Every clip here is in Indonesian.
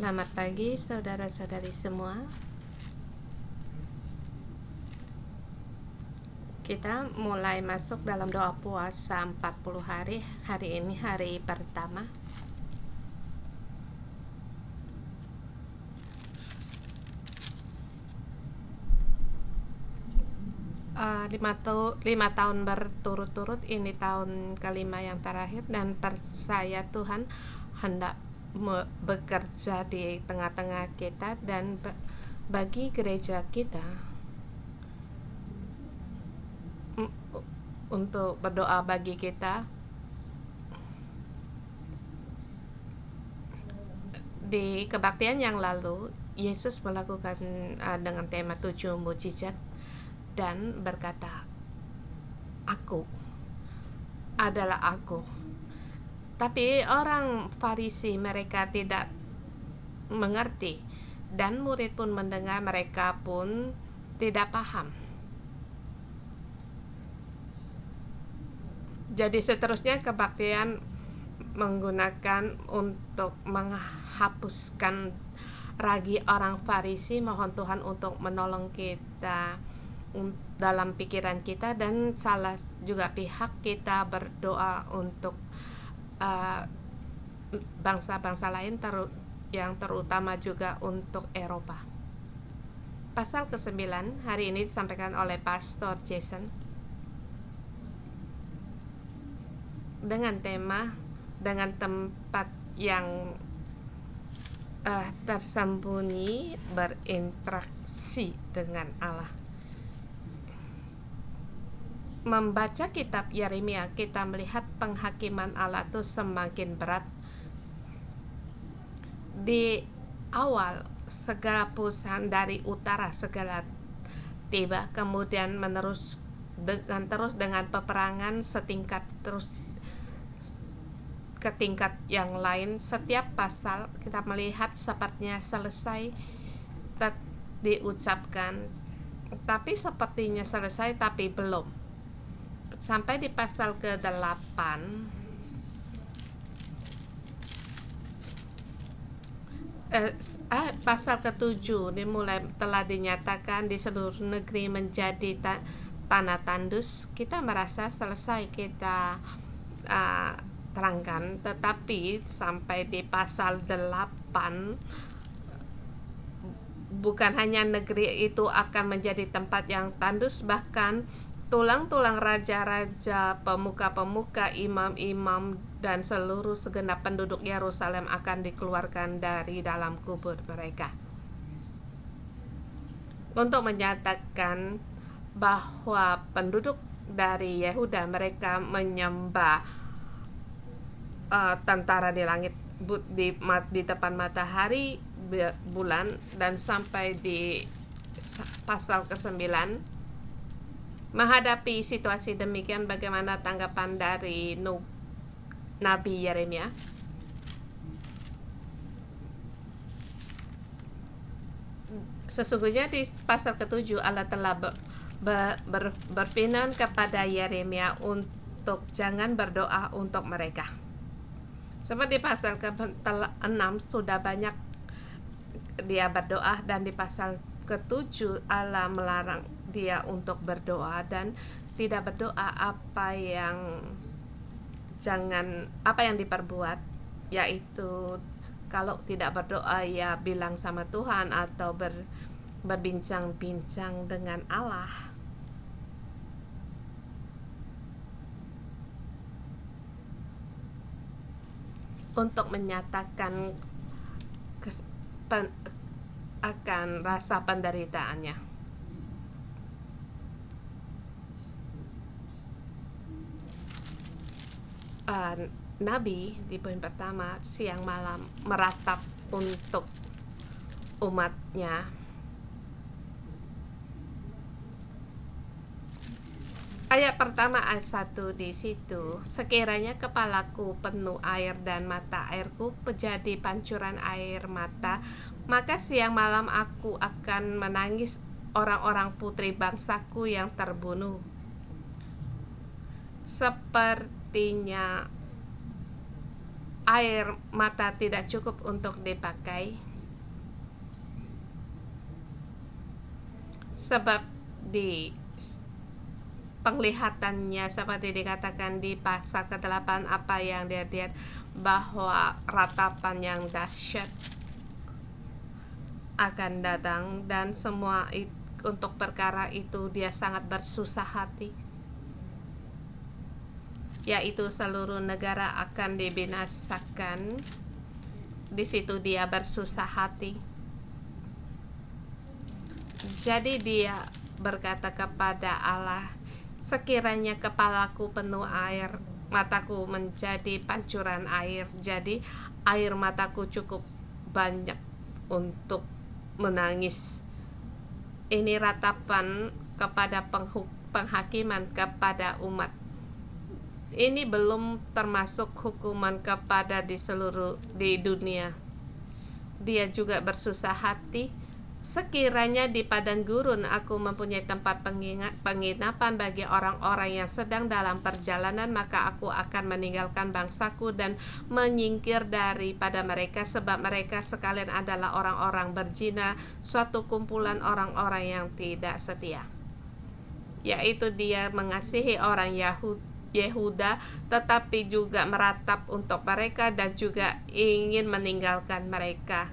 Selamat pagi saudara-saudari semua. Kita mulai masuk dalam doa puasa 40 hari. Hari ini hari pertama. Lima tahun berturut-turut, ini tahun kelima yang terakhir, dan percaya Tuhan hendak bekerja di tengah-tengah kita dan bagi gereja kita untuk berdoa bagi kita. Di kebaktian yang lalu, Yesus melakukan dengan tema 7 mujizat dan berkata, "Aku adalah Aku." Tapi orang Farisi mereka tidak mengerti, dan murid pun mendengar, mereka pun tidak paham. Jadi seterusnya kebaktian menggunakan untuk menghapuskan ragi orang Farisi. Mohon Tuhan untuk menolong kita dalam pikiran kita, dan salah juga pihak kita berdoa untuk bangsa-bangsa lain, yang terutama juga untuk Eropa. Pasal ke-9 hari ini disampaikan oleh Pastor Jason dengan tema dengan tempat yang tersembunyi berinteraksi dengan Allah. Membaca kitab Yeremia, kita melihat penghakiman Allah itu semakin berat. Di awal segala perusahaan dari utara segala tiba, kemudian terus dengan peperangan setingkat terus ke tingkat yang lain. Setiap pasal kita melihat sepertinya selesai diucapkan, tapi sepertinya selesai tapi belum. Sampai di pasal ke-8 pasal ke-7 dimulai, telah dinyatakan di seluruh negeri menjadi tanah tandus. Kita merasa selesai kita terangkan, tetapi sampai di pasal 8 bukan hanya negeri itu akan menjadi tempat yang tandus, bahkan tulang-tulang raja-raja, pemuka-pemuka, imam-imam, dan seluruh segenap penduduk Yerusalem akan dikeluarkan dari dalam kubur mereka. Untuk menyatakan bahwa penduduk dari Yehuda, mereka menyembah tentara di langit, di depan matahari, bulan, dan sampai di pasal ke-9 menghadapi situasi demikian, bagaimana tanggapan dari Nabi Yeremia? Sesungguhnya di pasal ke-7 Allah telah berfirman kepada Yeremia untuk jangan berdoa untuk mereka. Seperti pasal ke-6 sudah banyak dia berdoa, dan di pasal ke-7 Allah melarang dia untuk berdoa dan tidak berdoa apa yang diperbuat, yaitu kalau tidak berdoa ya bilang sama Tuhan atau berbincang-bincang dengan Allah. Untuk menyatakan akan rasa penderitaannya. Nabi di poin pertama, siang malam meratap untuk umatnya. Ayat pertama, ayat 1 di situ, sekiranya kepalaku penuh air dan mata airku menjadi pancuran air mata, maka siang malam aku akan menangis orang-orang putri bangsaku yang terbunuh. Sepertinya air mata tidak cukup untuk dipakai. Sebab di penglihatannya seperti dikatakan di pasal ke-8 apa yang dia lihat, bahwa ratapan yang dahsyat akan datang, dan semua untuk perkara itu dia sangat bersusah hati, yaitu seluruh negara akan dibinasakan. Di situ dia bersusah hati. Jadi dia berkata kepada Allah, sekiranya kepalaku penuh air, mataku menjadi pancuran air. Jadi air mataku cukup banyak untuk menangis. Ini ratapan kepada penghakiman kepada umat. Ini belum termasuk hukuman kepada di dunia. Dia juga bersusah hati, sekiranya di padang gurun aku mempunyai tempat penginapan bagi orang-orang yang sedang dalam perjalanan, maka aku akan meninggalkan bangsaku dan menyingkir daripada mereka, sebab mereka sekalian adalah orang-orang berzina, suatu kumpulan orang-orang yang tidak setia. Yaitu dia mengasihi orang Yehuda, tetapi juga meratap untuk mereka dan juga ingin meninggalkan mereka.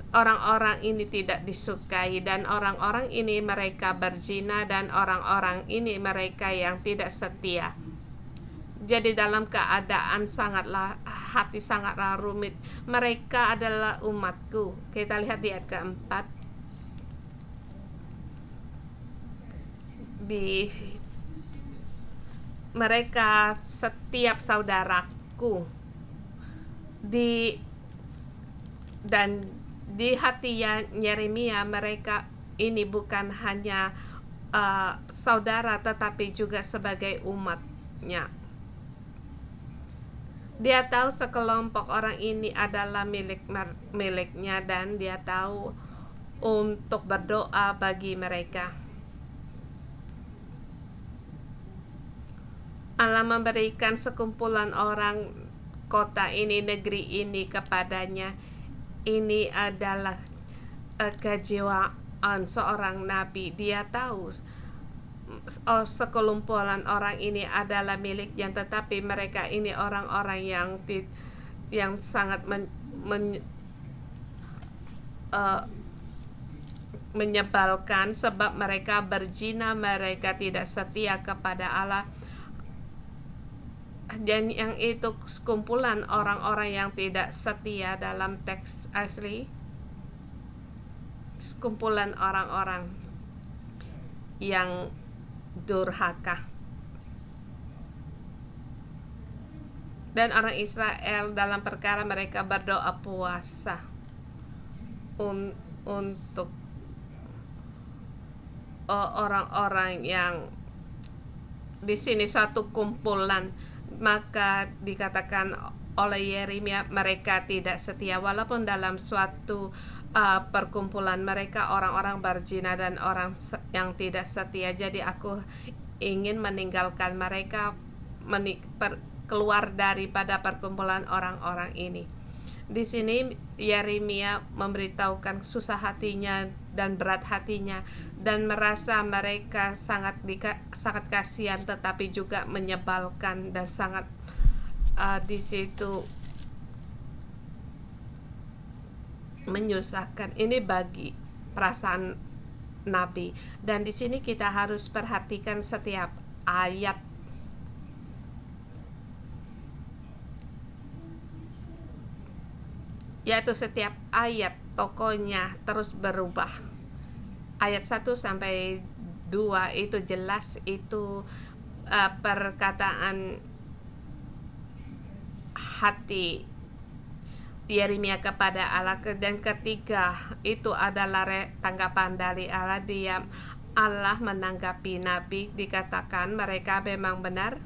Orang-orang ini tidak disukai, dan orang-orang ini mereka berzina, dan orang-orang ini mereka yang tidak setia. Jadi dalam keadaan hati sangatlah rumit. Mereka adalah umatku. Kita lihat di ayat keempat. Mereka setiap saudaraku, dan di hati Yeremia mereka ini bukan hanya saudara, tetapi juga sebagai umatnya. Dia tahu sekelompok orang ini adalah miliknya, dan dia tahu untuk berdoa bagi mereka. Allah memberikan sekumpulan orang kota ini, negeri ini kepadanya. Ini adalah kejiwaan seorang nabi. Dia tahu sekumpulan orang ini adalah miliknya, tetapi mereka ini orang-orang yang sangat menyebalkan, sebab mereka berzina, mereka tidak setia kepada Allah. Dan yang itu sekumpulan orang-orang yang tidak setia dalam teks asli, sekumpulan orang-orang yang durhaka. Dan orang Israel dalam perkara mereka berdoa puasa untuk orang-orang yang di sini satu kumpulan, maka dikatakan oleh Yeremia mereka tidak setia, walaupun dalam suatu perkumpulan mereka orang-orang berzina dan orang yang tidak setia. Jadi aku ingin meninggalkan mereka, keluar daripada perkumpulan orang-orang ini. Di sini Yeremia memberitahukan susah hatinya dan berat hatinya, dan merasa mereka sangat kasihan, tetapi juga menyebalkan dan sangat di situ menyusahkan. Ini bagi perasaan nabi, dan di sini kita harus perhatikan setiap ayat. Yaitu setiap ayat tokonya terus berubah. Ayat 1 sampai 2 itu jelas itu perkataan hati Yeremia kepada Allah, dan ketiga itu adalah tanggapan dari Allah. Allah menanggapi nabi, dikatakan mereka memang benar.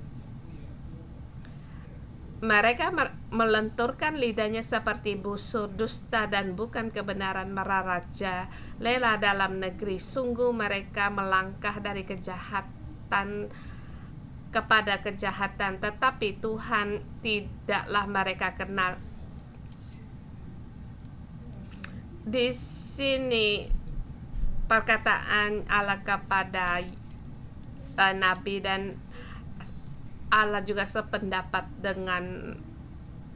Mereka melenturkan lidahnya seperti busur, dusta dan bukan kebenaran meraja lela dalam negeri. Sungguh mereka melangkah dari kejahatan kepada kejahatan, tetapi Tuhan tidaklah mereka kenal. Di sini perkataan Allah kepada Nabi, dan Allah juga sependapat dengan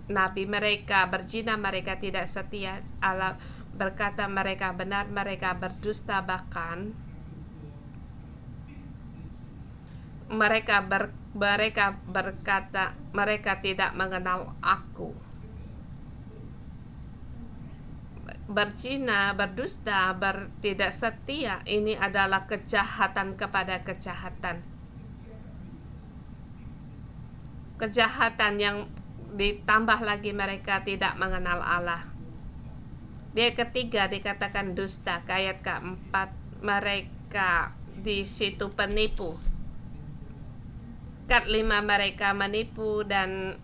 Nabi. Mereka berzina, mereka tidak setia. Allah berkata mereka benar, mereka berdusta, bahkan mereka berkata mereka tidak mengenal aku. Berzina, berdusta, tidak setia, ini adalah kejahatan kepada kejahatan. Kejahatan yang ditambah lagi mereka tidak mengenal Allah. Dia ketiga dikatakan dusta. Ayat keempat, mereka di situ penipu. Kelima, mereka menipu dan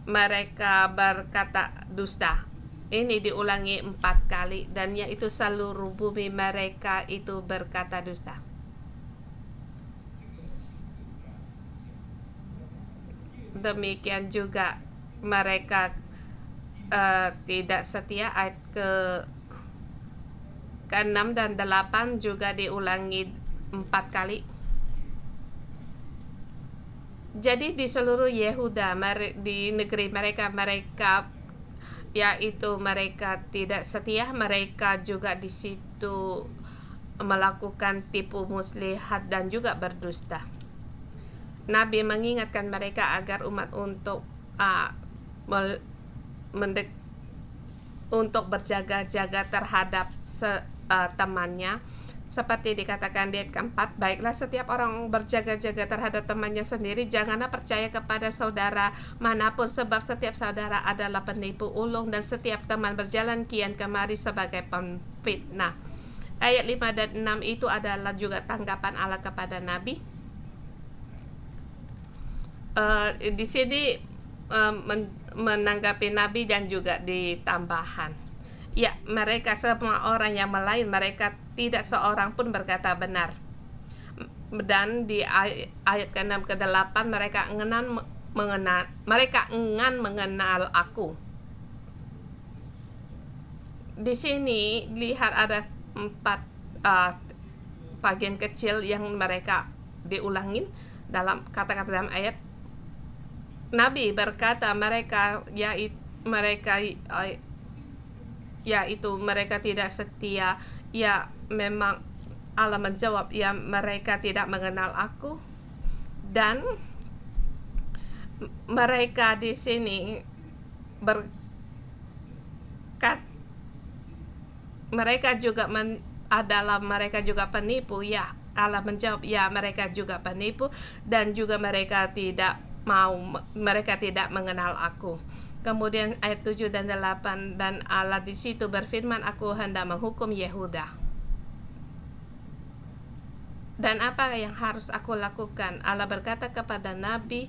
mereka berkata dusta. Ini diulangi 4 kali, dan yaitu seluruh bumi mereka itu berkata dusta. Demikian juga mereka tidak setia. Ayat ke-6 dan 8 juga diulangi 4 kali. Jadi di seluruh Yehuda, di negeri mereka yaitu mereka tidak setia. Mereka juga di situ melakukan tipu muslihat dan juga berdusta. Nabi mengingatkan mereka agar umat untuk berjaga-jaga terhadap temannya, seperti dikatakan di ayat keempat, baiklah setiap orang berjaga-jaga terhadap temannya sendiri, janganlah percaya kepada saudara manapun, sebab setiap saudara adalah penipu ulung dan setiap teman berjalan kian kemari sebagai pemfitnah. Ayat 5 dan 6 itu adalah juga tanggapan Allah kepada Nabi. Di sini menanggapi Nabi dan juga ditambahan. Ya, mereka semua orang yang melain, mereka tidak seorang pun berkata benar. Dan di ayat ke-6 ke-8 mereka enggan mengenal aku. Di sini lihat ada 4 bagian kecil yang mereka diulangin dalam kata-kata dalam ayat. Nabi berkata mereka yaitu mereka tidak setia. Ya, memang Allah menjawab, ya mereka tidak mengenal aku. Dan mereka di sini mereka juga mereka juga penipu. Ya, Allah menjawab, ya mereka juga penipu dan juga mereka tidak mengenal aku. Kemudian ayat 7 dan 8, dan Allah di situ berfirman, aku hendak menghukum Yehuda. Dan apa yang harus aku lakukan? Allah berkata kepada Nabi,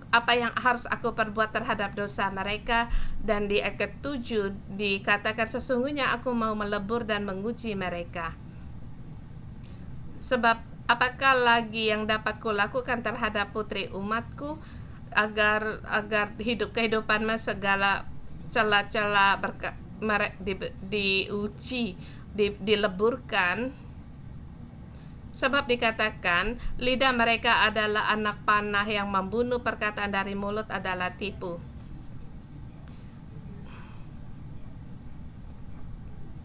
apa yang harus aku perbuat terhadap dosa mereka. Dan di ayat ke-7 dikatakan, sesungguhnya aku mau melebur dan menguji mereka. Sebab apakah lagi yang dapat kulakukan terhadap putri umatku agar hidup kehidupan segala celah-celah diuji, dileburkan. Sebab dikatakan lidah mereka adalah anak panah yang membunuh, perkataan dari mulut adalah tipu.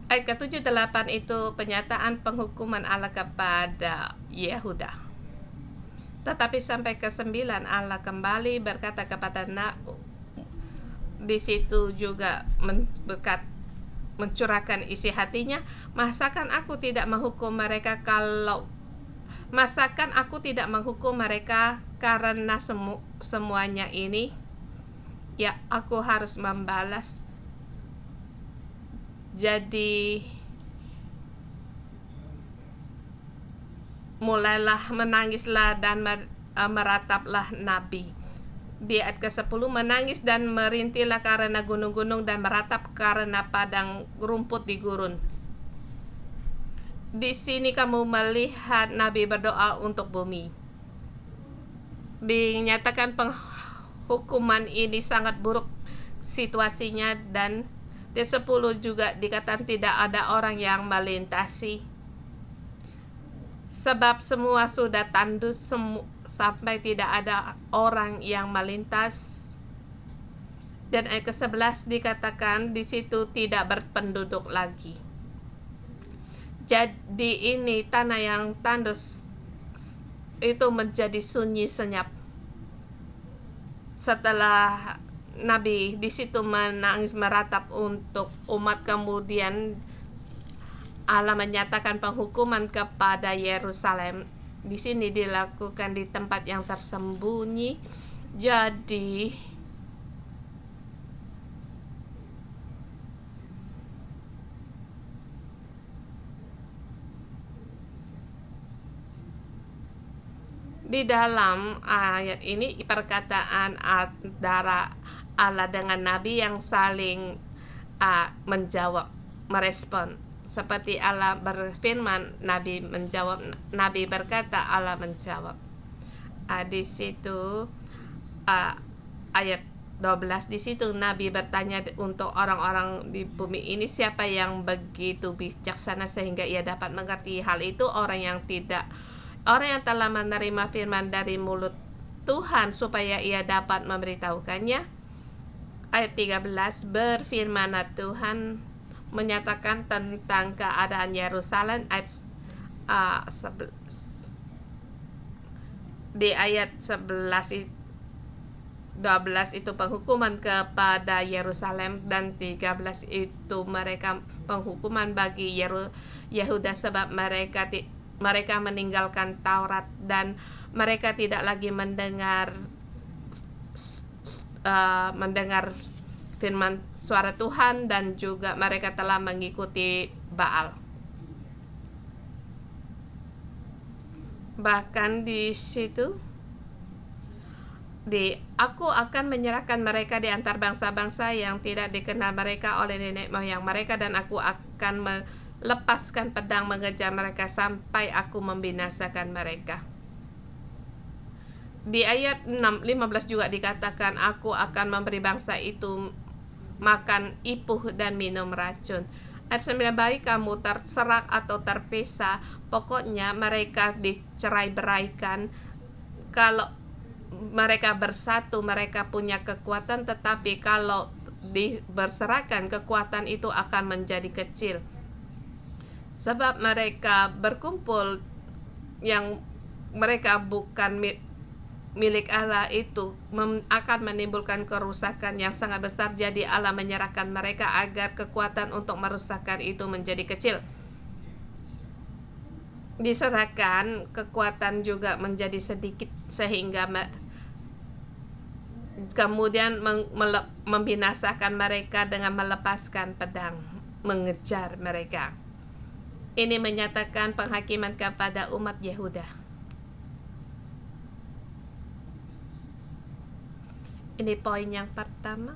Ayat ke-7-8 itu penyataan penghukuman Allah kepada Yehuda. Tetapi sampai ke-9 Allah kembali berkata kepada di situ juga mencurahkan isi hatinya, masakan aku tidak menghukum mereka karena semuanya ini? Ya, aku harus membalas. Jadi mulailah menangislah dan merataplah Nabi. Di ayat ke-10, menangis dan merintihlah karena gunung-gunung dan meratap karena padang rumput di gurun. Di sini kamu melihat Nabi berdoa untuk bumi. Dinyatakan penghukuman ini sangat buruk situasinya, dan di 10 juga dikatakan tidak ada orang yang melintasi. Sebab semua sudah tandus sampai tidak ada orang yang melintas. Dan ayat ke-11 dikatakan di situ tidak berpenduduk lagi. Jadi ini tanah yang tandus itu menjadi sunyi senyap. Setelah Nabi di situ menangis meratap untuk umat, kemudian Allah menyatakan penghukuman kepada Yerusalem. Di sini dilakukan di tempat yang tersembunyi. Jadi di dalam ayat ini perkataan antara Allah dengan Nabi yang saling menjawab, merespon. Seperti Allah berfirman, Nabi menjawab, Nabi berkata, Allah menjawab. Di situ ayat 12, di situ Nabi bertanya untuk orang-orang di bumi ini, siapa yang begitu bijaksana sehingga ia dapat mengerti hal itu? Orang yang telah menerima firman dari mulut Tuhan supaya ia dapat memberitahukannya. Ayat 13, berfirmanlah Tuhan menyatakan tentang keadaan Yerusalem. Di ayat 12 itu penghukuman kepada Yerusalem, dan 13 itu mereka penghukuman bagi Yehuda sebab mereka meninggalkan Taurat dan mereka tidak lagi mendengar firman suara Tuhan, dan juga mereka telah mengikuti Baal. Bahkan di situ aku akan menyerahkan mereka di antar bangsa-bangsa yang tidak dikenal mereka oleh nenek moyang mereka, dan aku akan melepaskan pedang mengejar mereka sampai aku membinasakan mereka. Di ayat 15 juga dikatakan, aku akan memberi bangsa itu makan ipuh dan minum racun. Ayat 9, baik kamu terserak atau terpisah, pokoknya mereka dicerai-beraikan. Kalau mereka bersatu, mereka punya kekuatan, tetapi kalau berserakan, kekuatan itu akan menjadi kecil. Sebab mereka berkumpul yang mereka bukan milik Allah itu akan menimbulkan kerusakan yang sangat besar. Jadi Allah menyerahkan mereka agar kekuatan untuk merusakkan itu menjadi kecil. Diserahkan, kekuatan juga menjadi sedikit, sehingga kemudian membinasakan mereka dengan melepaskan pedang mengejar mereka. Ini menyatakan penghakiman kepada umat Yehuda. Ini poin yang pertama.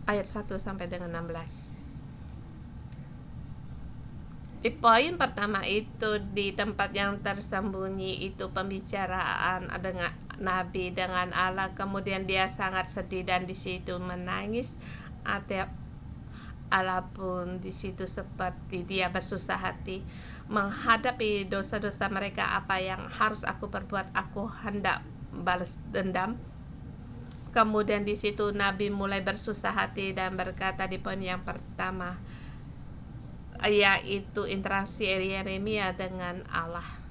Ayat 1 sampai dengan 16. Di poin pertama itu, di tempat yang tersembunyi itu pembicaraan dengan Nabi dengan Allah, kemudian dia sangat sedih dan di situ menangis. Allah pun di situ seperti dia bersusah hati menghadapi dosa-dosa mereka. Apa yang harus aku perbuat? Aku hendak balas dendam. Kemudian di situ Nabi mulai bersusah hati dan berkata di poin yang pertama, yaitu interaksi Yeremia dengan Allah.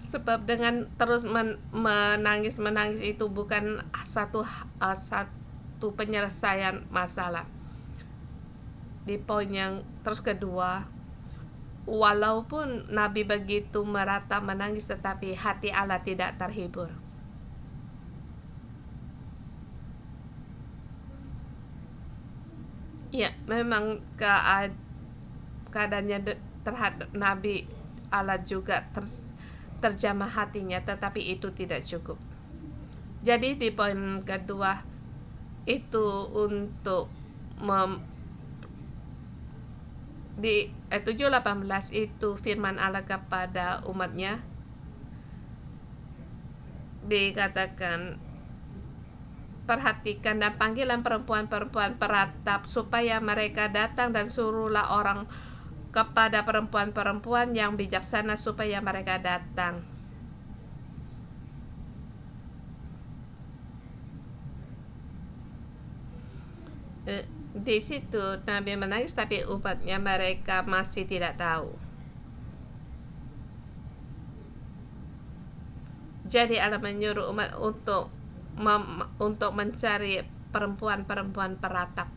Sebab dengan terus menangis itu bukan satu penyelesaian masalah. Di poin yang terus kedua, walaupun Nabi begitu merata menangis, tetapi hati Allah tidak terhibur. Ya, memang keadaannya terhadap Nabi Allah juga terjamah hatinya, tetapi itu tidak cukup. Jadi di poin kedua itu untuk Di 7:18 itu firman Allah kepada umatnya, dikatakan, perhatikan dan panggilan perempuan-perempuan peratap supaya mereka datang, dan suruhlah orang kepada perempuan-perempuan yang bijaksana supaya mereka datang. Di situ Nabi menangis, tapi umatnya mereka masih tidak tahu. Jadi Allah menyuruh umat untuk mencari perempuan-perempuan peratap.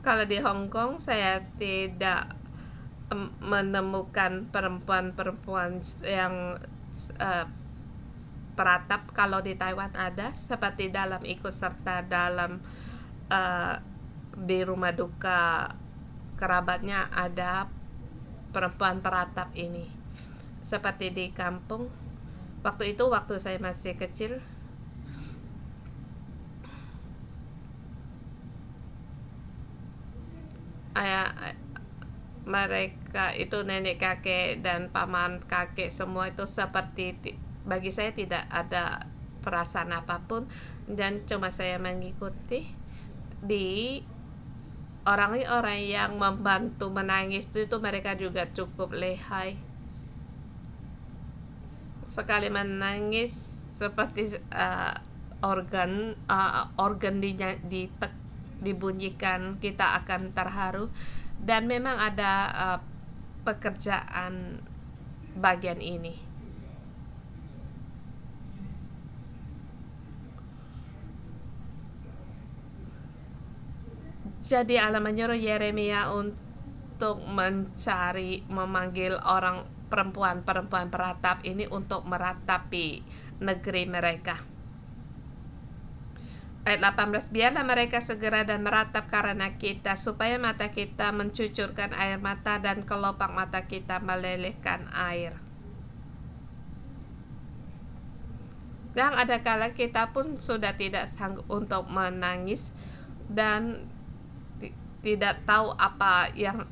Kalau di Hong Kong saya tidak menemukan perempuan-perempuan yang peratap. Kalau di Taiwan ada, seperti dalam ikut serta dalam di rumah duka kerabatnya ada perempuan peratap ini. Seperti di kampung, waktu saya masih kecil, mereka itu nenek kakek dan paman kakek semua itu seperti, bagi saya tidak ada perasaan apapun, dan cuma saya mengikuti. Di orang-orang yang membantu menangis itu mereka juga cukup lihai. Sekali menangis seperti organ dibunyikan, kita akan terharu. Dan memang ada pekerjaan bagian ini. Jadi Allah menyuruh Yeremia untuk memanggil orang perempuan-perempuan peratap ini untuk meratapi negeri mereka. Ayat 18, biarlah mereka segera dan meratap karena kita, supaya mata kita mencucurkan air mata dan kelopak mata kita melelehkan air. Dan ada kala kita pun sudah tidak sanggup untuk menangis dan tidak tahu apa yang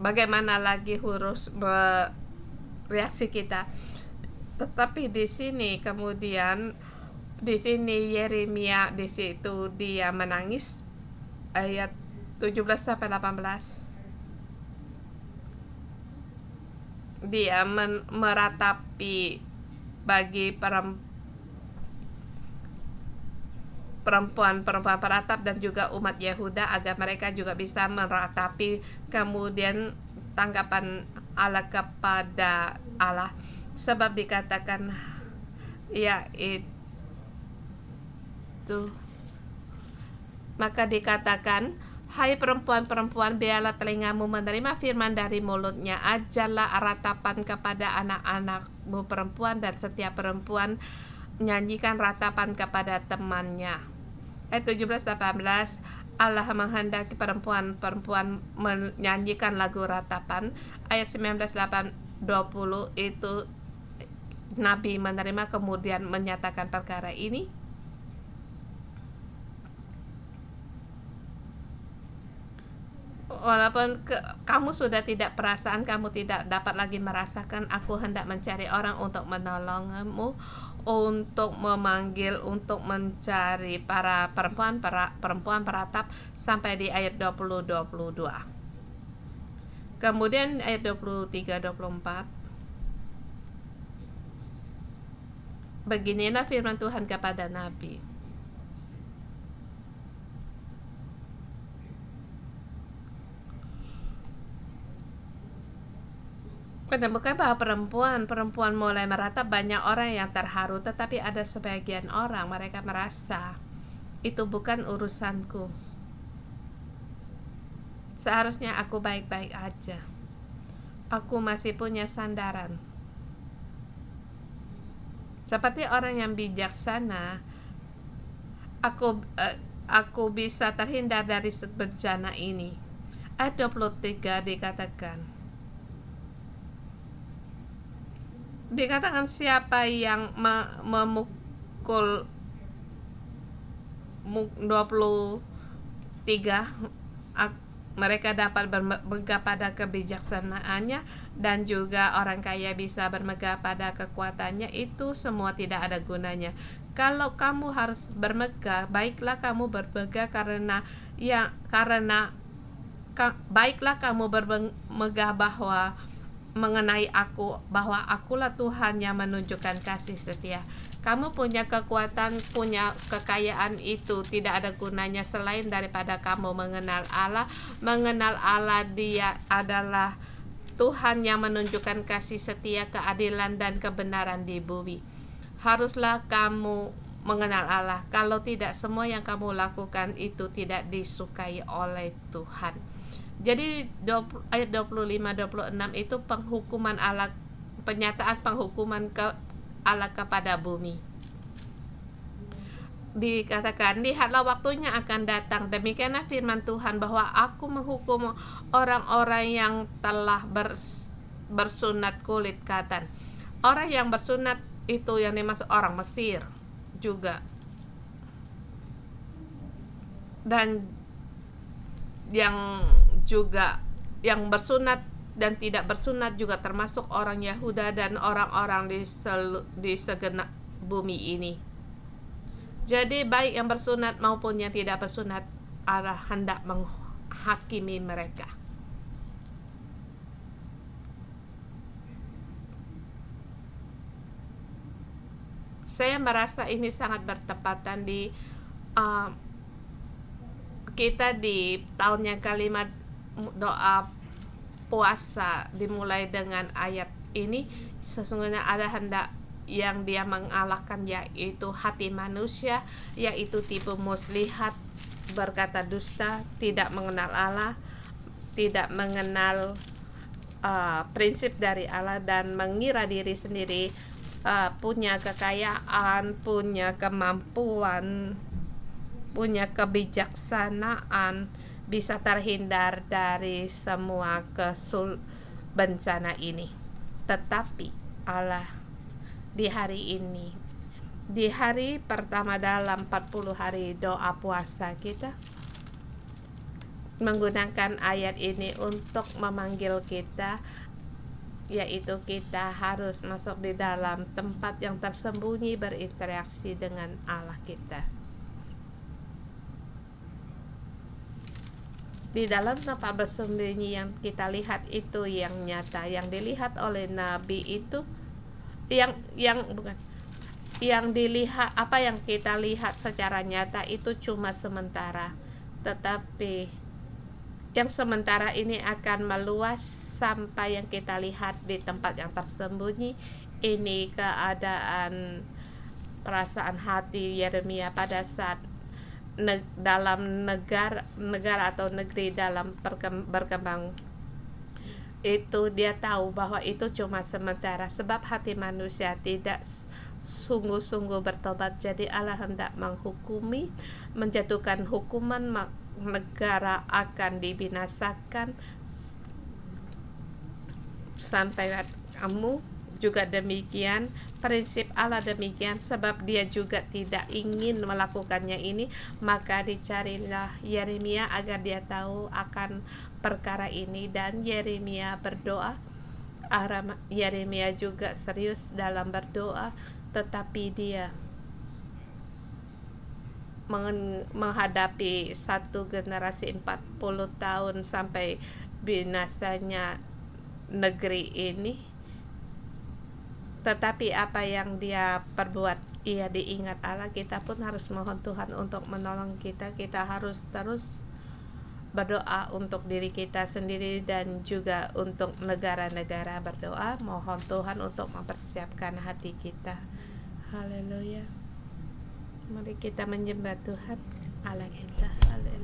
bagaimana lagi harus reaksi kita. Tetapi di sini kemudian Yeremia di situ dia menangis, ayat 17 sampai 18. Dia meratapi bagi perempuan-perempuan peratap dan juga umat Yehuda agar mereka juga bisa meratapi. Kemudian tanggapan Allah kepada Allah, sebab dikatakan maka dikatakan, hai perempuan-perempuan, biarlah telingamu menerima firman dari mulutnya, ajarlah ratapan kepada anak-anakmu perempuan, dan setiap perempuan nyanyikan ratapan kepada temannya. Ayat 17-18, Allah menghendaki perempuan-perempuan menyanyikan lagu ratapan. Ayat 19-20 itu Nabi menerima kemudian menyatakan perkara ini. Walaupun kamu sudah tidak perasaan, kamu tidak dapat lagi merasakan, aku hendak mencari orang untuk menolongmu, untuk memanggil, untuk mencari para perempuan peratap, sampai di ayat 20-22. Kemudian ayat 23-24, beginilah firman Tuhan kepada Nabi. Menemukan bahwa perempuan mulai meratap, banyak orang yang terharu, tetapi ada sebagian orang mereka merasa itu bukan urusanku. Seharusnya aku baik-baik aja. Aku masih punya sandaran. Seperti orang yang bijaksana, aku bisa terhindar dari bencana ini. Ayat 23 dikatakan siapa yang memukul 23 mereka dapat bermegah pada kebijaksanaannya dan juga orang kaya bisa bermegah pada kekuatannya. Itu semua tidak ada gunanya. Kalau kamu harus bermegah, baiklah kamu bermegah baiklah kamu bermegah bahwa mengenai aku, bahwa akulah Tuhan yang menunjukkan kasih setia. Kamu punya kekuatan, punya kekayaan, itu tidak ada gunanya selain daripada kamu mengenal Allah. Mengenal Allah, Dia adalah Tuhan yang menunjukkan kasih setia, keadilan, dan kebenaran di bumi. Haruslah kamu mengenal Allah. Kalau tidak, semua yang kamu lakukan itu tidak disukai oleh Tuhan. Jadi ayat 25-26 itu penghukuman Allah, penyataan penghukuman Allah kepada bumi. Dikatakan, lihatlah waktunya akan datang, demikianlah firman Tuhan, bahwa aku menghukum orang-orang yang telah bersunat kulit katan. Orang yang bersunat itu yang dimaksud orang Mesir juga, dan yang bersunat dan tidak bersunat juga termasuk orang Yahuda dan orang-orang di segenap bumi ini. Jadi baik yang bersunat maupun yang tidak bersunat, Allah hendak menghakimi mereka. Saya merasa ini sangat bertepatan di kita di tahun yang kelima doa puasa dimulai dengan ayat ini. Sesungguhnya ada hendak yang Dia mengalahkan, yaitu hati manusia, yaitu tipu muslihat, berkata dusta, tidak mengenal Allah, tidak mengenal prinsip dari Allah, dan mengira diri sendiri punya kekayaan, punya kemampuan, punya kebijaksanaan, bisa terhindar dari semua bencana ini. Tetapi Allah di hari ini, di hari pertama dalam 40 hari doa puasa kita, menggunakan ayat ini untuk memanggil kita, yaitu kita harus masuk di dalam tempat yang tersembunyi, berinteraksi dengan Allah kita. Di dalam tempat bersembunyi yang kita lihat itu yang nyata, yang dilihat oleh Nabi itu, yang dilihat, apa yang kita lihat secara nyata itu cuma sementara, tetapi yang sementara ini akan meluas sampai yang kita lihat di tempat yang tersembunyi. Ini keadaan perasaan hati Yeremia pada saat dalam negara atau negeri dalam berkembang itu. Dia tahu bahwa itu cuma sementara, sebab hati manusia tidak sungguh-sungguh bertobat. Jadi Allah hendak menghukumi, menjatuhkan hukuman, negara akan dibinasakan. Sampai kamu juga demikian, prinsip Allah demikian, sebab Dia juga tidak ingin melakukannya ini. Maka dicarilah Yeremia agar dia tahu akan perkara ini, dan Yeremia berdoa. Yeremia juga serius dalam berdoa, tetapi dia menghadapi satu generasi 40 tahun sampai binasanya negeri ini. Tetapi apa yang dia perbuat, ia diingat Allah. Kita pun harus mohon Tuhan untuk menolong kita. Kita harus terus berdoa untuk diri kita sendiri dan juga untuk negara-negara. Berdoa, mohon Tuhan untuk mempersiapkan hati kita. Haleluya. Mari kita menyembah Tuhan Allah kita. Haleluya.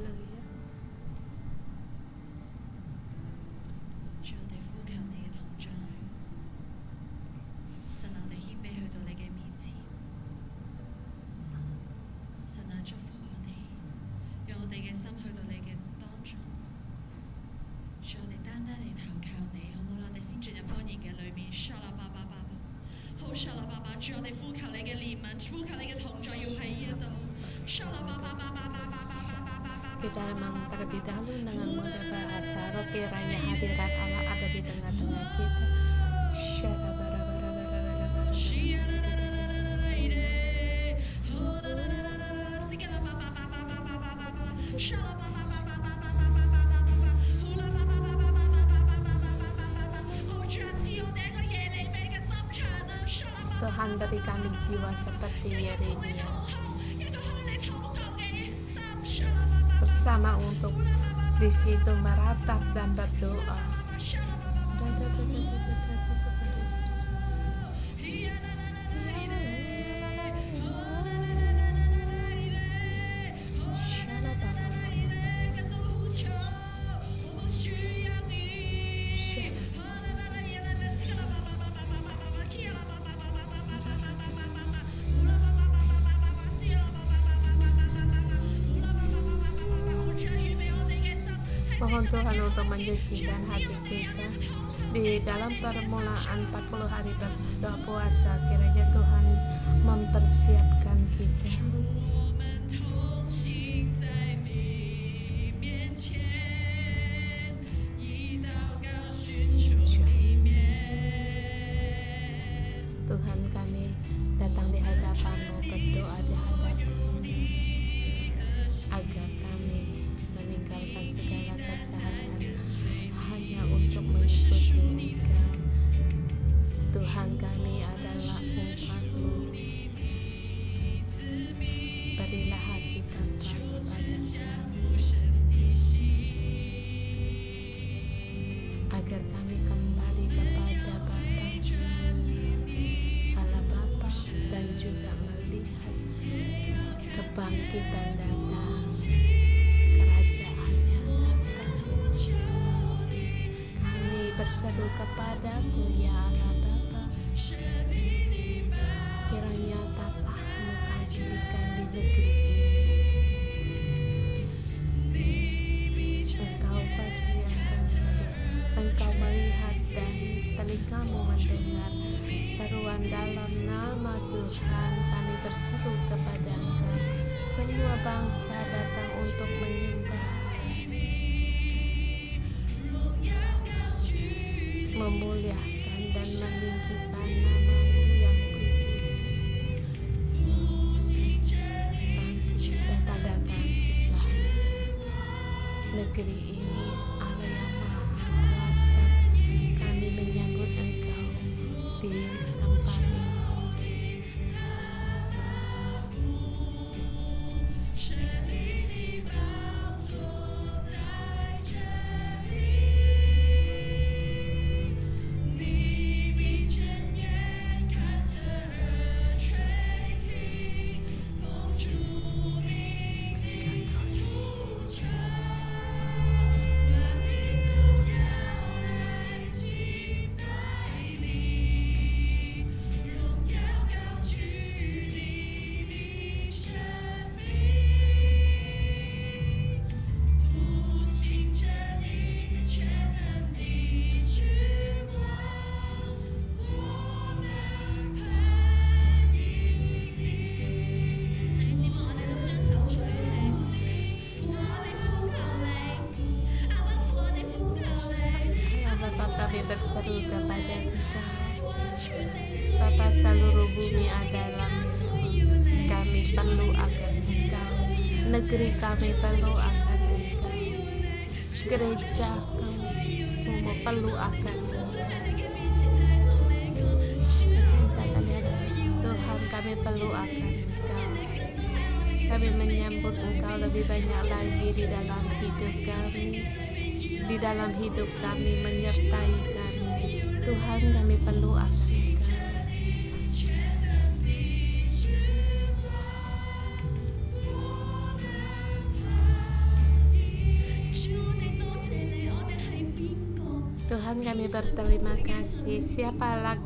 Kita memang terlebih dahulu dengan mudah bahasa roh, kiranya hadirat Allah ada di tengah-tengah kita. Tuhan beri kami jiwa seperti Yeremia, bersama untuk di situ meratap dan berdoa. Mohon Tuhan untuk menyucikan hati kita di dalam permulaan 40 hari berdoa puasa. Kiranya Tuhan mempersiapkan kita. Tuhan, kami datang di hadapan-Mu, berdoa di hadapan-Mu, agar kami meninggalkan segala kesalahan hanya untuk mengikuti Engkau. Tuhan, kami adalah umat-Mu. Berilah hati Bapa kepada kami, agar kami kembali kepada Bapa, Allah Bapa, dan juga melihat kebangkitan datang, kerajaannya datang. Kami berseru kepadamu, ya Allah Bapa, kiranya tatah-Mu Kau dirikan di negeri ini. Engkau pasti akan hadir. Engkau melihat dan telinga-Mu mendengar seruan dalam nama Tuhan. Kami berseru kepada Engkau. Semua bangsa datang untuk menyembah, memuliakan dan meninggikan nama-Mu yang kudus. Bangkit dan tanda-tanda negeri ini, Allah yang Maha Kuasa. Kami menyambut Engkau di tempat ini. Kami berseru kepada Engkau, Bapa, seluruh bumi adalah milik-Mu. Kami perlu akan Engkau, negeri kami perlu akan Engkau, gereja Kamu perlu akan Engkau. Tuhan, kami perlu akan Engkau. Kami menyambut Engkau lebih banyak lagi di dalam hidup kami, di dalam hidup kami, menyertai kami. Tuhan, kami perlu akan Engkau. Tuhan, kami berterima kasih. Siapalah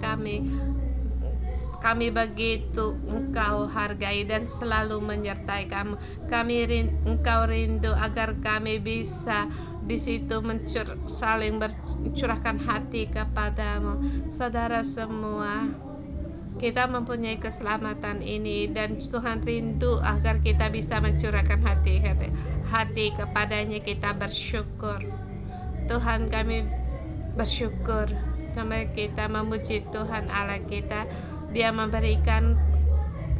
kami begitu Engkau hargai dan selalu menyertai Engkau rindu agar kami bisa di situ saling mencurahkan hati kepadamu. Saudara semua, Kita mempunyai keselamatan ini, dan Tuhan rindu agar kita bisa mencurahkan hati kepadanya. Kita bersyukur. Tuhan, kami bersyukur. Kita memuji Tuhan Allah kita. Dia memberikan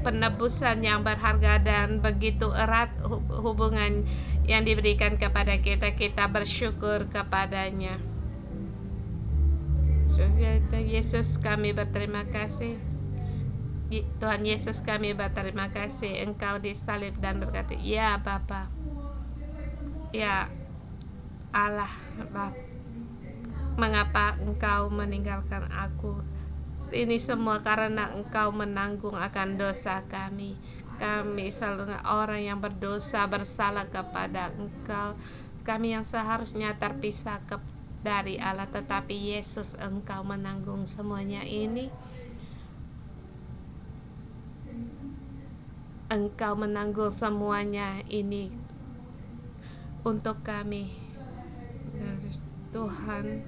penebusan yang berharga dan begitu erat hubungan yang diberikan kepada kita. Kita bersyukur kepadanya. Yesus, kami berterima kasih. Tuhan Yesus, kami berterima kasih Engkau disalib dan berkata, ya Bapa, ya Allah Bapa, mengapa Engkau meninggalkan aku? Ini semua karena Engkau menanggung akan dosa kami. Kami selalu orang yang berdosa, bersalah kepada Engkau. Kami yang seharusnya terpisah dari Allah, tetapi Yesus, Engkau menanggung semuanya ini. Engkau menanggung semuanya ini untuk kami. Tuhan,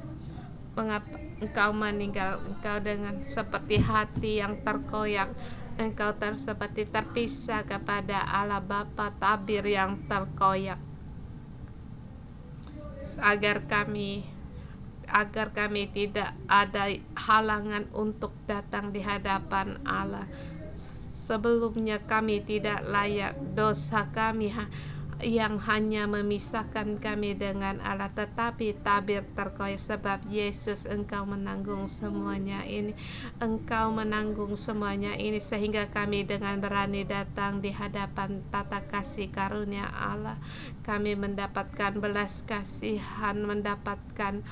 mengapa Engkau meninggal? Engkau dengan seperti hati yang terkoyak. Engkau seperti terpisah kepada Allah Bapa, tabir yang terkoyak. Agar kami tidak ada halangan untuk datang di hadapan Allah. Sebelumnya kami tidak layak, dosa kami yang hanya memisahkan kami dengan Allah, tetapi tabir terkoyak. Sebab Yesus, Engkau menanggung semuanya ini. Engkau menanggung semuanya ini sehingga kami dengan berani datang di hadapan tata kasih karunia Allah. Kami mendapatkan belas kasihan, mendapatkan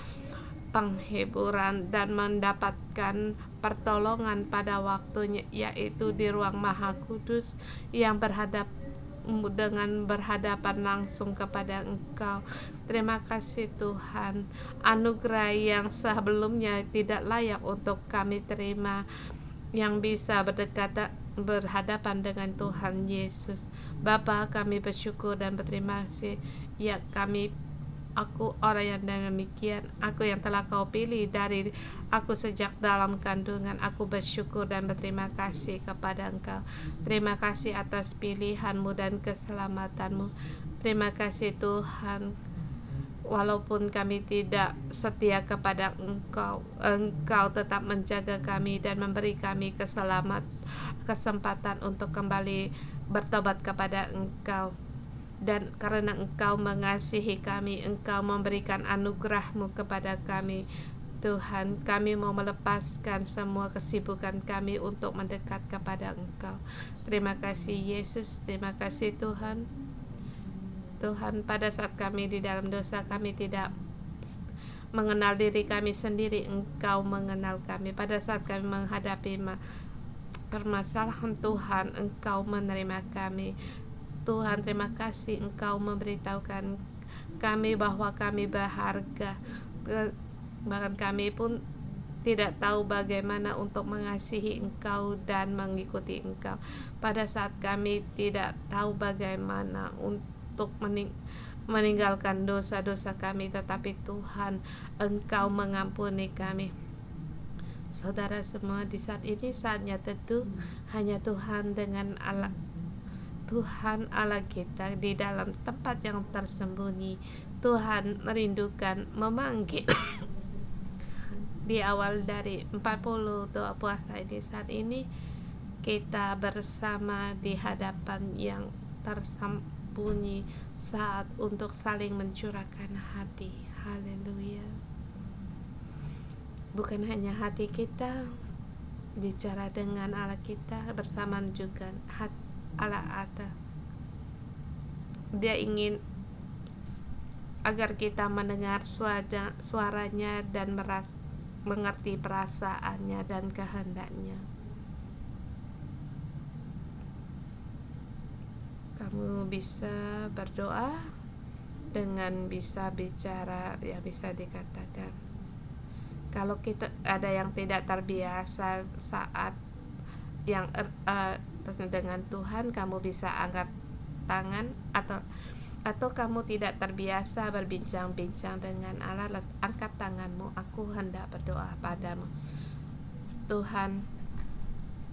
penghiburan, dan mendapatkan pertolongan pada waktunya, yaitu di ruang Maha Kudus yang berhadapan langsung kepada Engkau. Terima kasih Tuhan, anugerah yang sebelumnya tidak layak untuk kami terima, yang bisa berhadapan dengan Tuhan Yesus. Bapa, kami bersyukur dan berterima kasih. Ya, aku orang yang demikian, aku yang telah Kau pilih dari aku sejak dalam kandungan. Aku bersyukur dan berterima kasih kepada Engkau. Terima kasih atas pilihan-Mu dan keselamatan-Mu. Terima kasih Tuhan, walaupun kami tidak setia kepada Engkau, Engkau tetap menjaga kami dan memberi kami kesempatan untuk kembali bertobat kepada Engkau. Dan karena Engkau mengasihi kami, Engkau memberikan anugerah-Mu kepada kami. Tuhan, kami mau melepaskan semua kesibukan kami untuk mendekat kepada Engkau. Terima kasih Yesus, terima kasih Tuhan. Tuhan, pada saat kami di dalam dosa, kami tidak mengenal diri kami sendiri, Engkau mengenal kami. Pada saat kami menghadapi permasalahan, Tuhan, Engkau menerima kami. Tuhan, terima kasih Engkau memberitahukan kami bahwa kami berharga. Bahkan kami pun tidak tahu bagaimana untuk mengasihi Engkau dan mengikuti Engkau. Pada saat kami tidak tahu bagaimana untuk meninggalkan dosa-dosa kami, tetapi Tuhan, Engkau mengampuni kami. Saudara semua, di saat ini saatnya tentu hanya Tuhan dengan Allah, Tuhan Allah kita di dalam tempat yang tersembunyi. Tuhan merindukan, memanggil. Di awal dari 40 doa puasa ini, saat ini kita bersama di hadapan yang tersembunyi, saat untuk saling mencurahkan hati. Haleluya. Bukan hanya hati kita bicara dengan Allah kita, bersamaan juga hati Allah ada. Dia ingin agar kita mendengar suaranya dan mengerti perasaannya dan kehendaknya. Kamu bisa berdoa dengan bisa bicara, ya bisa dikatakan. Kalau kita ada yang tidak terbiasa saat yang dengan Tuhan, kamu bisa angkat tangan, atau kamu tidak terbiasa berbincang-bincang dengan Allah, angkat tanganmu. Aku hendak berdoa padamu. Tuhan,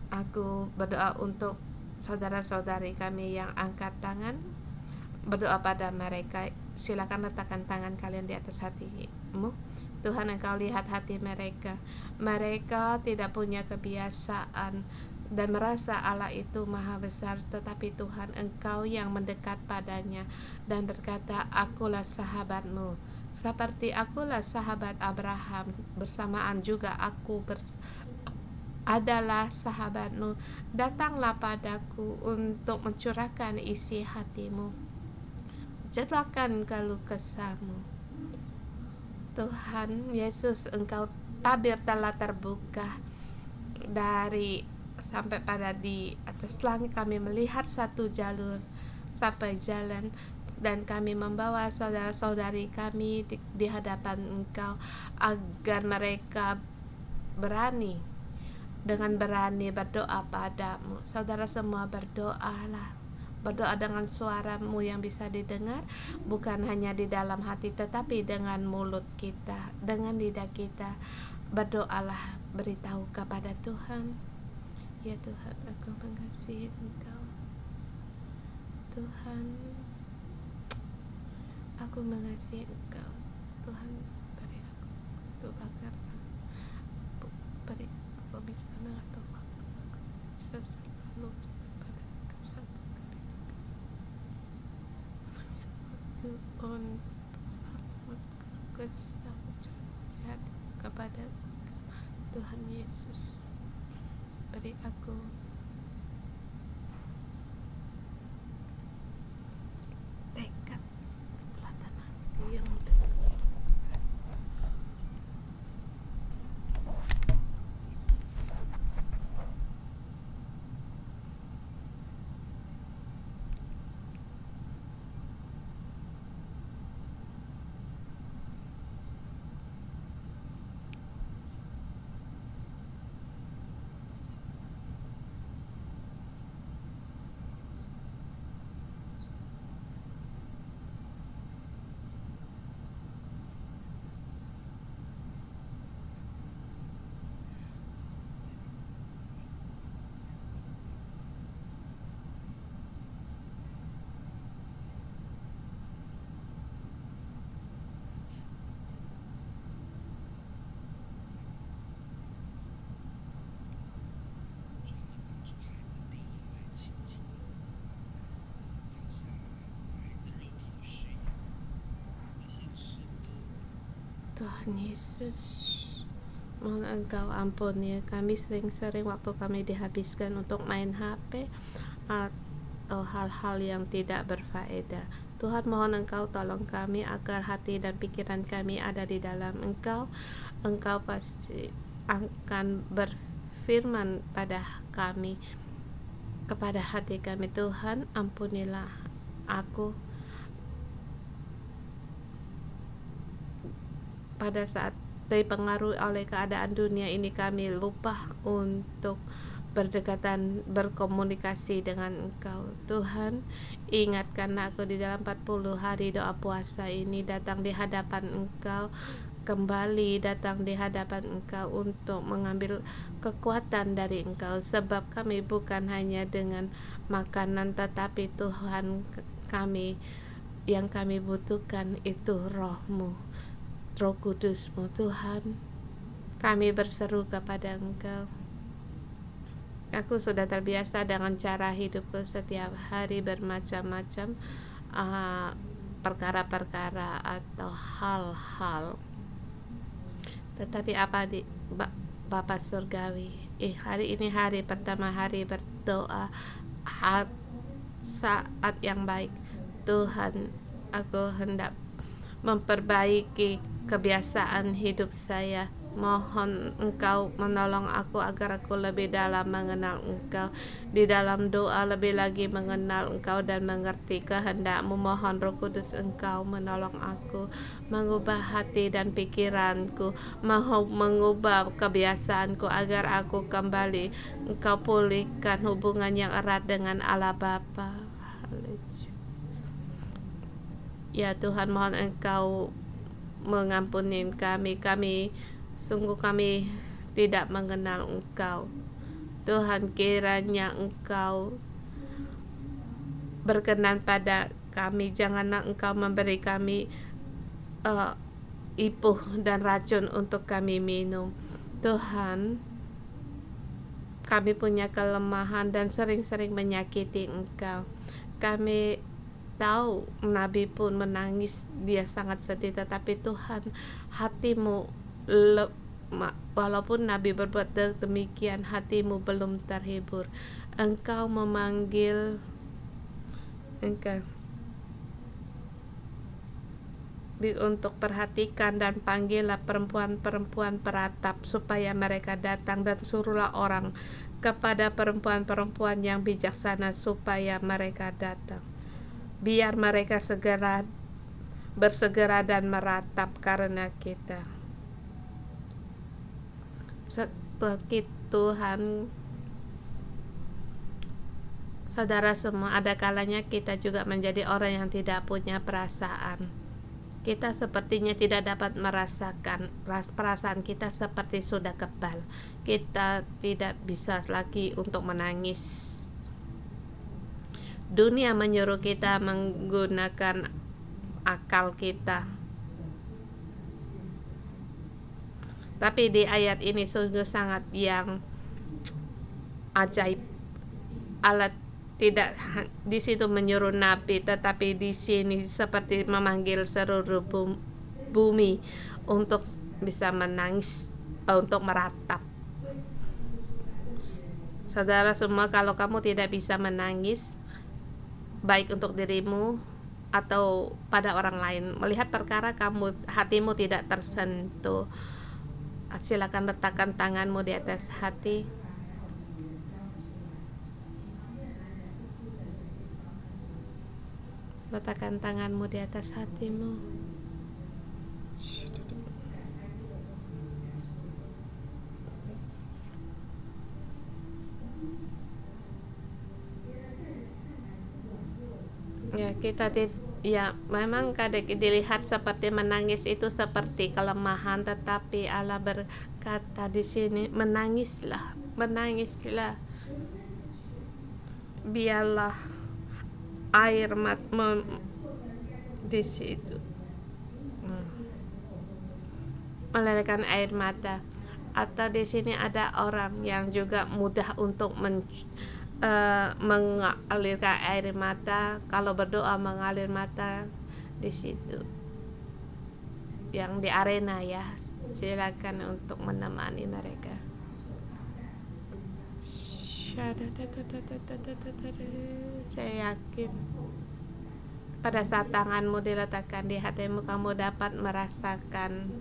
Aku berdoa untuk saudara-saudari kami yang angkat tangan, berdoa pada mereka. Silakan letakkan tangan kalian di atas hatimu. Tuhan, Engkau lihat hati mereka. Mereka tidak punya kebiasaan dan merasa Allah itu maha besar, tetapi Tuhan, Engkau yang mendekat padanya dan berkata, akulah sahabatmu. Seperti akulah sahabat Abraham, bersamaan juga aku adalah sahabatmu. Datanglah padaku untuk mencurahkan isi hatimu, ceritakan keluh kesahmu. Tuhan Yesus, Engkau tabir telah terbuka dari sampai pada di atas langit. Kami melihat satu jalur sampai jalan, dan kami membawa saudara-saudari kami di hadapan Engkau agar mereka berani dengan berani berdoa padamu. Saudara semua, berdoalah. Berdoa dengan suaramu yang bisa didengar, bukan hanya di dalam hati, tetapi dengan mulut kita, dengan lidah kita. Berdoalah, beritahu kepada Tuhan, ya Tuhan, aku mengasihi Engkau. Tuhan, aku mengasihi Engkau. Tuhan, beri aku itu agar beri aku bisa mengatur waktu aku, bisa selalu kepada kesatuan waktu untuk selamat kesehat kepada Tuhan Yesus. Beri aku tekad pelatan hati yang Tuhan Yesus, mohon Engkau ampuni kami sering-sering waktu kami dihabiskan untuk main HP atau hal-hal yang tidak berfaedah. Tuhan, mohon Engkau tolong kami agar hati dan pikiran kami ada di dalam Engkau. Engkau pasti akan berfirman pada kami, kepada hati kami. Tuhan, ampunilah aku pada saat dipengaruhi oleh keadaan dunia ini. Kami lupa untuk berdekatan, berkomunikasi dengan Engkau. Tuhan, ingatkan aku di dalam 40 hari doa puasa ini, datang di hadapan Engkau, kembali datang di hadapan Engkau untuk mengambil kekuatan dari Engkau, sebab kami bukan hanya dengan makanan, tetapi Tuhan, kami yang kami butuhkan itu Roh-Mu, Roh Kudus-Mu. Tuhan, kami berseru kepada Engkau. Aku sudah terbiasa dengan cara hidupku setiap hari bermacam-macam perkara-perkara atau hal-hal. Tetapi apa di Bapa Surgawi, hari ini hari pertama, hari berdoa, saat yang baik. Tuhan, aku hendak memperbaiki kebiasaan hidup saya. Mohon Engkau menolong aku agar aku lebih dalam mengenal Engkau, di dalam doa lebih lagi mengenal Engkau dan mengerti kehendak-Mu. Mohon Roh Kudus Engkau menolong aku, mengubah hati dan pikiranku, mengubah kebiasaanku agar aku kembali Engkau pulihkan hubungan yang erat dengan Allah Bapa. Ya Tuhan, mohon Engkau mengampuni kami. Sungguh kami tidak mengenal Engkau. Tuhan, kiranya Engkau berkenan pada kami. Janganlah Engkau memberi kami ipuh dan racun untuk kami minum. Tuhan, kami punya kelemahan dan sering-sering menyakiti Engkau. Kami tahu Nabi pun menangis, dia sangat sedih, tetapi Tuhan, hatimu walaupun Nabi berbuat demikian, hatimu belum terhibur. Engkau memanggil untuk perhatikan dan panggillah perempuan-perempuan peratap supaya mereka datang, dan suruhlah orang kepada perempuan-perempuan yang bijaksana supaya mereka datang. Biar mereka bersegera dan meratap karena kita. Seperti Tuhan, saudara semua, ada kalanya kita juga menjadi orang yang tidak punya perasaan. Kita sepertinya tidak dapat merasakan, perasaan kita seperti sudah kebal. Kita tidak bisa lagi untuk menangis. Dunia menyuruh kita menggunakan akal kita. Tapi di ayat ini sungguh sangat yang ajaib. Allah tidak di situ menyuruh nabi, tetapi di sini seperti memanggil seluruh bumi untuk bisa menangis, untuk meratap. Saudara semua, kalau kamu tidak bisa menangis, baik untuk dirimu atau pada orang lain, melihat perkara hatimu tidak tersentuh, silakan letakkan tanganmu di atas hati. Letakkan tanganmu di atas hatimu. Ya, memang kadang dilihat seperti menangis itu seperti kelemahan, tetapi Allah berkata di sini, menangislah. Biarlah air mata di situ melelehkan air mata. Atau di sini ada orang yang juga mudah untuk mengalirkan air mata. Kalau berdoa mengalir mata di situ, yang di arena, ya, silakan untuk menemani mereka. Saya yakin pada saat tanganmu diletakkan di hatimu, kamu dapat merasakan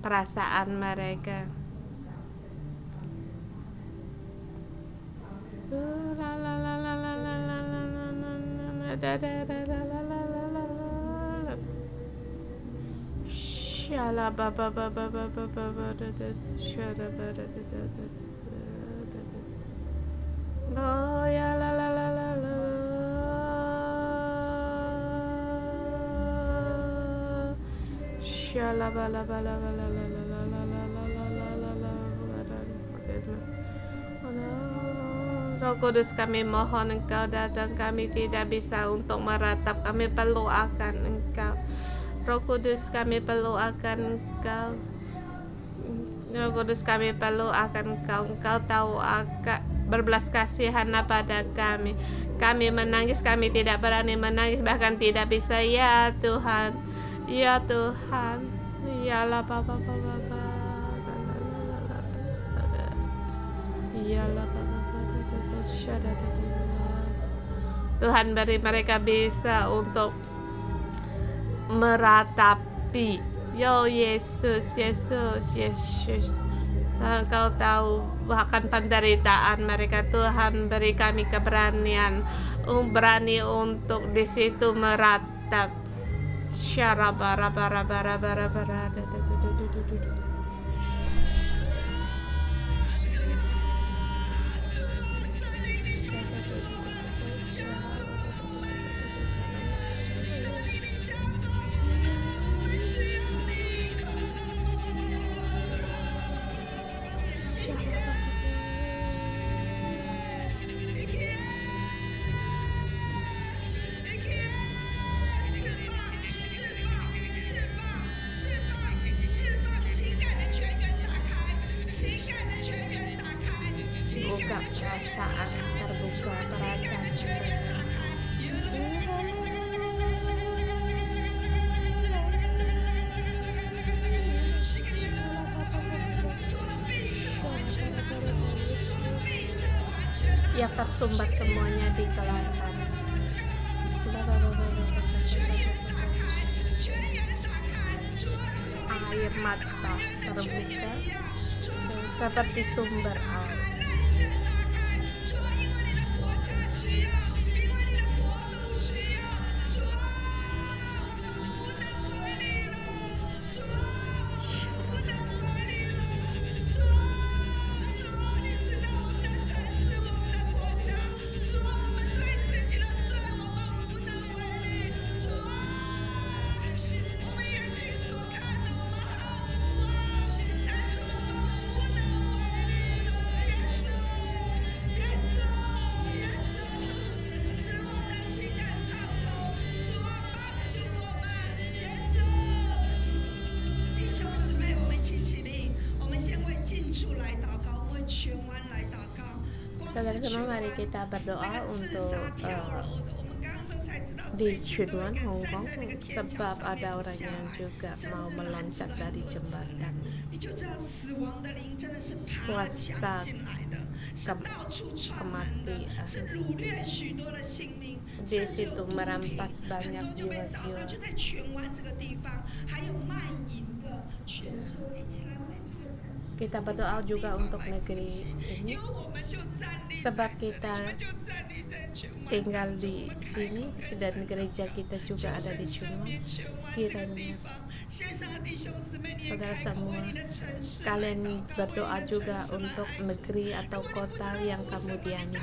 perasaan mereka. Oh ya la la la la la. Shala bala bala bala la la la la la la la la la. Roh Kudus, kami mohon Engkau datang. Kami tidak bisa untuk meratap, kami perlu akan Engkau. Roh Kudus, kami perlu akan Engkau. Roh Kudus, kami perlu akan Engkau. Engkau tahu akan berbelas kasihan pada kami. Kami menangis, kami tidak berani menangis, bahkan tidak bisa. Ya Tuhan, ya Tuhan, ya la papa papa, ya la papa. Tuhan, beri mereka bisa untuk meratapi. Yo Yesus, Yesus, Yesus. Engkau tahu bahkan penderitaan mereka. Tuhan, beri kami keberanian, berani untuk di situ meratap. Syara bara bara bara bara bara. perasaan terbuka, perasaan mendalam. Yang tersumbat semuanya dikeluarkan. Air mata terbuka seperti sumber air. Saudara semua, mari kita berdoa untuk di Chunwan, Hong Kong, sebab ada orang yang juga mau meloncat dari jembatan. Kuasa kematian di situ merampas banyak jiwa-jiwa. Kita berdoa juga untuk negeri ini, sebab kita tinggal di sini dan gereja kita juga ada di Chunwan. Kiranya saudara semua, kalian berdoa juga untuk negeri atau kota yang kamu diami.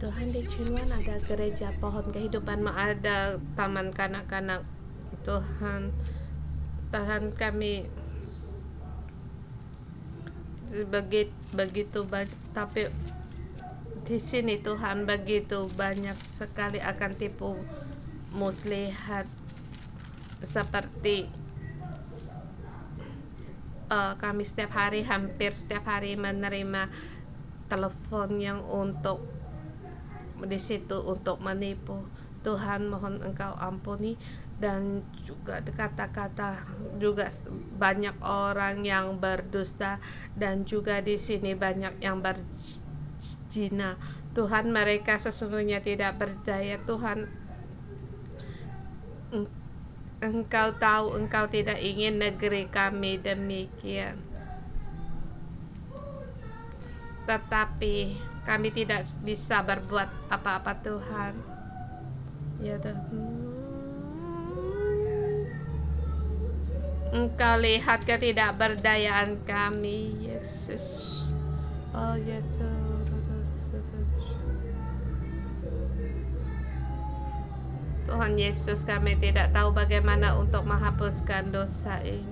Tuhan di Chinwan ada gereja pohon kehidupan, ada taman kanak-kanak. Tuhan, Tuhan kami begitu banyak, tapi di sini Tuhan begitu banyak sekali akan tipu muslihat seperti kami hampir setiap hari menerima telepon yang untuk di situ untuk menipu. Tuhan mohon Engkau ampuni, dan juga kata-kata juga banyak orang yang berdusta, dan juga di sini banyak yang berzina. Tuhan, mereka sesungguhnya tidak berdaya. Tuhan, Engkau tahu Engkau tidak ingin negeri kami demikian, tetapi kami tidak bisa berbuat apa-apa Tuhan. Ya Tuhan, Engkau lihat ketidakberdayaan kami, Yesus. Oh Yesus, Tuhan Yesus, kami tidak tahu bagaimana untuk menghapuskan dosa ini.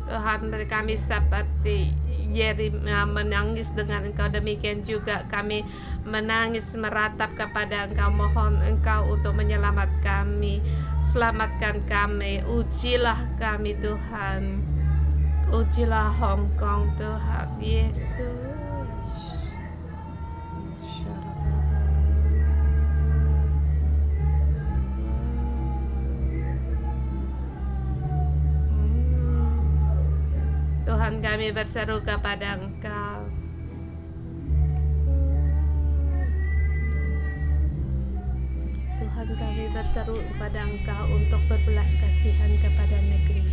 Tuhan, kami seperti Yeremia menangis dengan Engkau, demikian juga kami menangis meratap kepada Engkau, mohon Engkau untuk menyelamatkan kami, selamatkan kami, ujilah kami Tuhan, ujilah Hong Kong Tuhan Yesus. Tuhan, kami berseru kepada Engkau. Tuhan, kami berseru kepada Engkau untuk berbelas kasihan kepada negeri.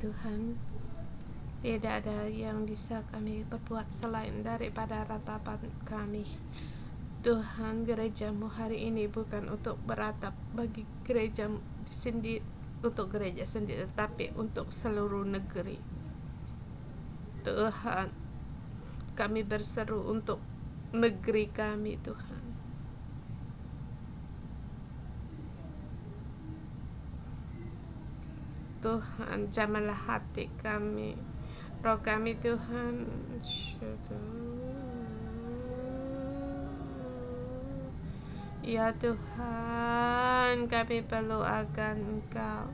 Tuhan, tidak ada yang bisa kami berbuat selain daripada ratapan kami. Tuhan, gerejamu hari ini bukan untuk beratap bagi gereja sendiri, untuk gereja sendiri, tetapi untuk seluruh negeri. Tuhan, kami berseru untuk negeri kami, Tuhan. Tuhan, jamahlah hati kami, roh kami, Tuhan. Ya Tuhan, kami perlu akan Engkau.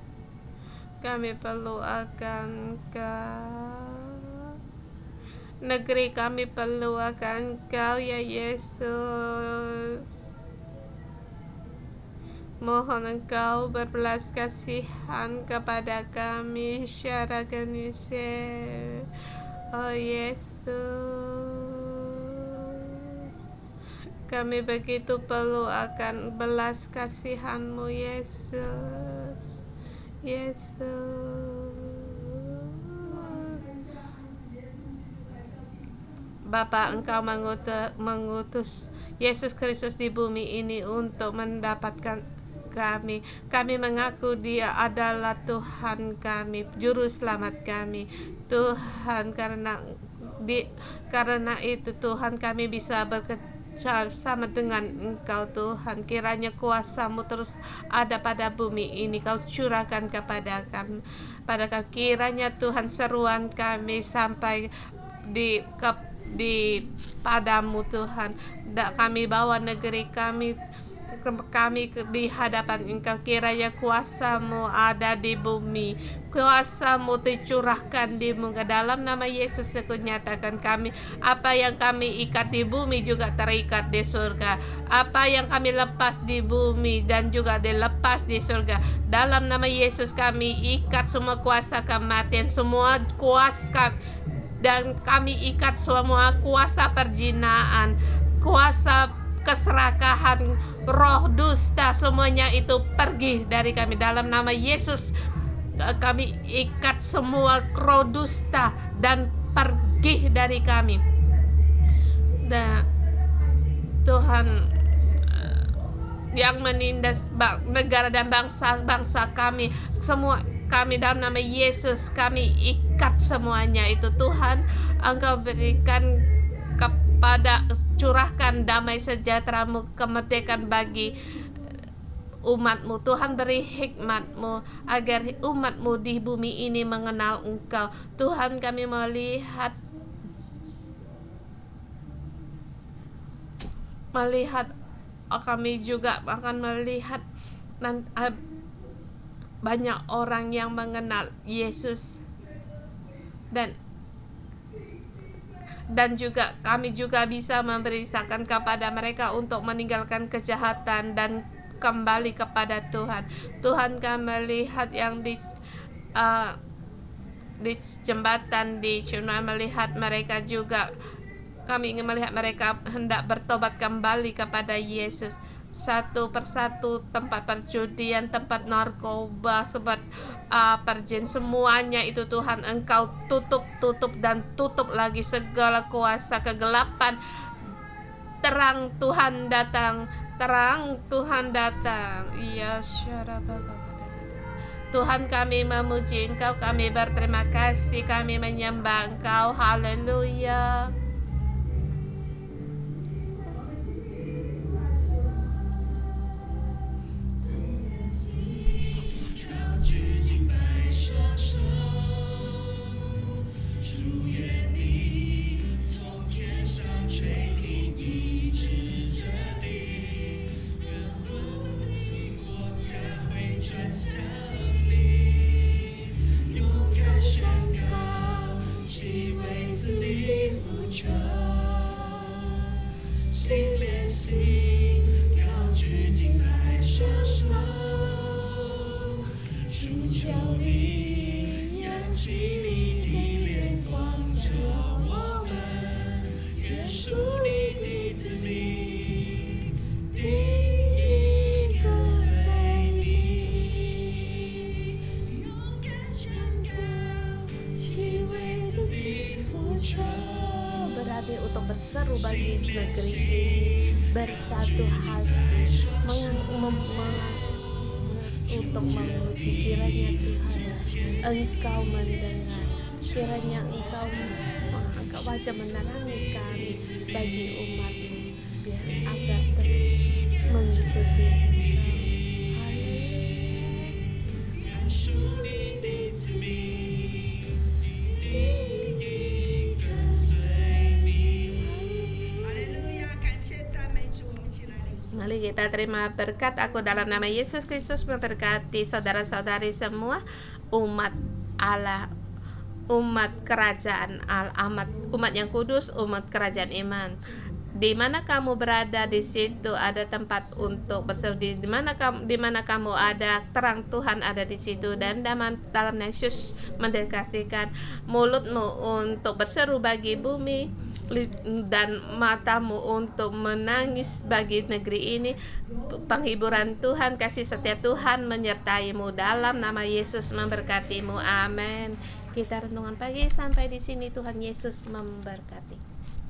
Kami perlu akan Engkau. Negeri kami perlu akan Engkau, ya Yesus. Mohon Engkau berbelas kasihan kepada kami, syara ganise. Oh Yesus, kami begitu perlu akan belas kasihan-Mu, Yesus. Yesus. Bapa, Engkau mengutus Yesus Kristus di bumi ini untuk mendapatkan kami. Kami mengaku Dia adalah Tuhan kami, Juru Selamat kami. Tuhan, karena itu Tuhan, kami bisa bersama dengan Engkau, Tuhan. Kiranya kuasa-Mu terus ada pada bumi ini, Kau curahkan kepada kami. Kiranya Tuhan, seruan kami sampai di padamu, Tuhan. Kami bawa negeri kami di hadapan Engkau. Kiranya kuasa-Mu ada di bumi, kuasa-Mu dicurahkan di muka. Dalam nama Yesus aku nyatakan, kami, apa yang kami ikat di bumi juga terikat di surga. Apa yang kami lepas di bumi dan juga dilepas di surga. Dalam nama Yesus kami ikat semua kuasa kematian, semua kuasa, dan kami ikat semua kuasa perzinaan, kuasa keserakahan, roh dusta, semuanya itu pergi dari kami. Dalam nama Yesus kami ikat semua roh dusta dan pergi dari kami. Dan Tuhan, yang menindas negara dan bangsa kami, semua kami dalam nama Yesus kami ikat semuanya itu. Tuhan, Engkau berikan kepada, curahkan damai sejahtera-Mu, kemerdekaan bagi umat-Mu. Tuhan, beri hikmat-Mu agar umat-Mu di bumi ini mengenal Engkau. Tuhan, kami melihat kami juga akan melihat banyak orang yang mengenal Yesus, dan juga kami juga bisa memberitakan kepada mereka untuk meninggalkan kejahatan dan kembali kepada Tuhan. Tuhan, kami melihat yang di jembatan di China, melihat mereka juga, kami ingin melihat mereka hendak bertobat kembali kepada Yesus. Satu persatu tempat perjudian, tempat narkoba, tempat perjin, semuanya itu Tuhan Engkau tutup dan tutup lagi segala kuasa kegelapan. Terang Tuhan datang, terang Tuhan datang. Ya Tuhan, kami memuji Engkau, kami berterima kasih, kami menyembah Engkau. Haleluya. negeri ini bersatu hati untuk memuji. Kiranya Tuhan Engkau mendengar, kiranya Engkau wajah menerangi kami bagi umat-Mu, biar agar mengikuti Mari kita terima berkat. Aku dalam nama Yesus Kristus memberkati saudara-saudari semua, umat Allah, umat kerajaan Allah, umat yang kudus, umat kerajaan iman. Di mana kamu berada, di situ ada tempat untuk berseru. Di mana kamu ada, terang Tuhan ada di situ. Dan dalam Yesus mendedikasikan mulutmu untuk berseru bagi bumi dan matamu untuk menangis bagi negeri ini. Penghiburan Tuhan, kasih setia Tuhan menyertaimu. Dalam nama Yesus memberkatimu. Amin. Kita renungan pagi sampai di sini. Tuhan Yesus memberkati.